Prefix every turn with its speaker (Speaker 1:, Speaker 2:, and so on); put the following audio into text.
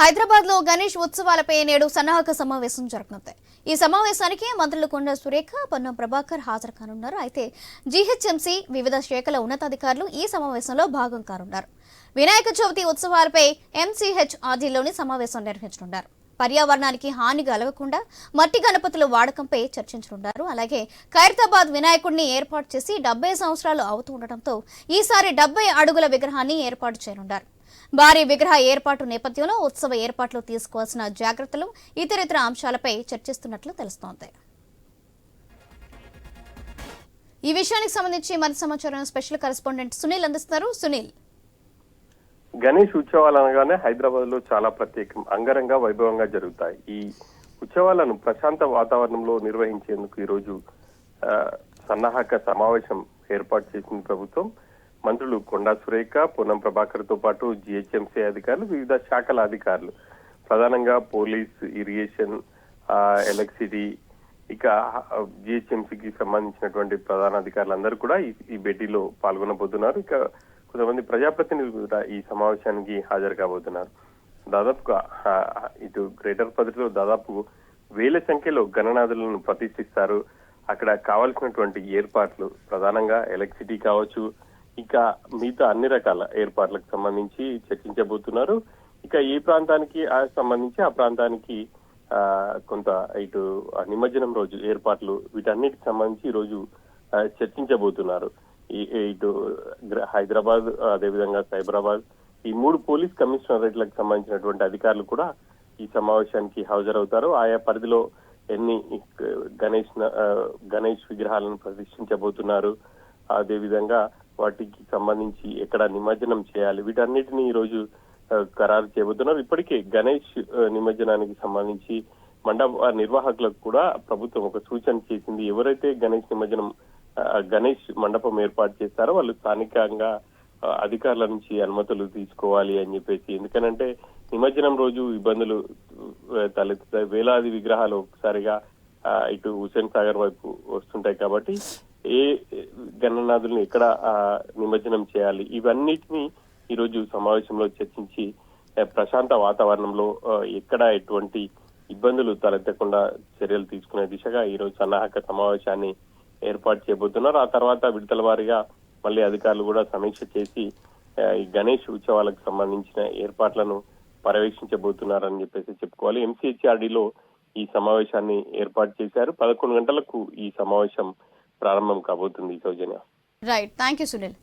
Speaker 1: హైదరాబాద్ లో గణేష్ ఉత్సవాలపై నేడు సన్నాహక సమావేశం జరగనుంది. ఈ సమావేశానికి మంత్రులు కొండా సురేఖ, పొన్నం ప్రభాకర్ హాజరు కానున్నారు. అయితే జీహెచ్ఎంసీ వివిధ శాఖల ఉన్నతాధికారులు ఈ సమావేశంలో భాగం కానున్నారు. వినాయక చవితి ఉత్సవాలపై ఎంసీహెచ్ఆర్డీలోని సమావేశం నిర్వహించనున్నారు. పర్యావరణానికి హాని కలగకుండా మట్టి గణపతుల వాడకంపై చర్చించనున్నారు. అలాగే ఖైరతాబాద్ వినాయకుడిని ఏర్పాటు చేసి 70 సంవత్సరాలు అవుతుండటంతో ఈసారి 70 అడుగుల విగ్రహాన్ని ఏర్పాటు చేయనున్నారు. భారీ విగ్రహ ఏర్పాటు నేపథ్యంలో ఉత్సవ ఏర్పాట్లు తీసుకోవాల్సిన జాగ్రత్తలు, ఇతరితర అంశాలపై చర్చిస్తున్నట్లు తెలుస్తోంది. ఈ విషయానికి సంబంధించి మరింత సమాచారం స్పెషల్ కరెస్పాండెంట్ సునీల్ అందిస్తారు. సునీల్,
Speaker 2: గణేష్ ఉత్సవాలు అనగానే హైదరాబాద్ లో చాలా ప్రత్యేకం, అంగరంగ వైభవంగా జరుగుతాయి. ఈ ఉత్సవాలను ప్రశాంత వాతావరణంలో నిర్వహించేందుకు ఈ రోజు సన్నాహక సమావేశం ఏర్పాటు చేసింది ప్రభుత్వం. మంత్రులు కొండా సురేఖ, పొన్నం ప్రభాకర్ తో పాటు జిహెచ్ఎంసీ అధికారులు, వివిధ శాఖల అధికారులు, ప్రధానంగా పోలీస్, ఇరిగేషన్, ఎలక్ట్రిసిటీ, ఇక జిహెచ్ఎంసీకి సంబంధించినటువంటి ప్రధాన అధికారులందరూ కూడా ఈ భేటీలో పాల్గొనబోతున్నారు. ఇక కొంతమంది ప్రజాప్రతినిధులు కూడా ఈ సమావేశానికి హాజరు కాబోతున్నారు. దాదాపుగా ఇటు గ్రేటర్ పరిధిలో దాదాపు 1000 సంఖ్యలో గణనాథులను ప్రతిష్ఠిస్తారు. అక్కడ కావాల్సినటువంటి ఏర్పాట్లు, ప్రధానంగా ఎలక్ట్రిసిటీ కావచ్చు, ఇక మిగతా అన్ని రకాల ఏర్పాట్లకు సంబంధించి చర్చించబోతున్నారు. ఇక ఏ ప్రాంతానికి సంబంధించి ఆ ప్రాంతానికి కొంత ఇటు నిమజ్జనం రోజు ఏర్పాట్లు, వీటన్నిటికి సంబంధించి ఈ రోజు చర్చించబోతున్నారు. ఇటు హైదరాబాద్, అదేవిధంగా సైబరాబాద్, ఈ 3 పోలీస్ కమిషనరేట్లకు సంబంధించినటువంటి అధికారులు కూడా ఈ సమావేశానికి హాజరవుతారు. ఆయా పరిధిలో ఎన్ని గణేష్ విగ్రహాలను ప్రతిష్ఠించబోతున్నారు, అదేవిధంగా వాటికి సంబంధించి ఎక్కడ నిమజ్జనం చేయాలి, వీటన్నిటిని ఈ రోజు ఖరారు చేయబోతున్నారు. ఇప్పటికే గణేష్ నిమజ్జనానికి సంబంధించి మండప నిర్వాహకులకు కూడా ప్రభుత్వం ఒక సూచన చేసింది. ఎవరైతే గణేష్ మండపం ఏర్పాటు చేస్తారో వాళ్ళు స్థానికంగా అధికారుల నుంచి అనుమతులు తీసుకోవాలి అని చెప్పేసి. ఎందుకనంటే నిమజ్జనం రోజు ఇబ్బందులు తలెత్తుతాయి. వేలాది విగ్రహాలు ఒకసారిగా ఇటు హుస్సేన్ సాగర్ వైపు వస్తుంటాయి. కాబట్టి ఏ గణనాథుల్ని ఎక్కడ నిమజ్జనం చేయాలి, ఇవన్నిటిని ఈ రోజు సమావేశంలో చర్చించి ప్రశాంత వాతావరణంలో ఎక్కడ ఎటువంటి ఇబ్బందులు తలెత్తకుండా చర్యలు తీసుకునే దిశగా ఈ రోజు సన్నాహక సమావేశాన్ని ఏర్పాటు చేయబోతున్నారు. ఆ తర్వాత విడతల వారీగా మళ్ళీ అధికారులు కూడా సమీక్ష చేసి ఈ గణేష్ ఉత్సవాలకు సంబంధించిన ఏర్పాట్లను పర్యవేక్షించబోతున్నారని చెప్పేసి చెప్పుకోవాలి. ఎంసీహెచ్ఆర్డీలో ఈ సమావేశాన్ని ఏర్పాటు చేశారు. 11 గంటలకు ఈ సమావేశం ప్రారంభం కాబోతుంది. Soujanya.
Speaker 1: Right, thank you Sunil.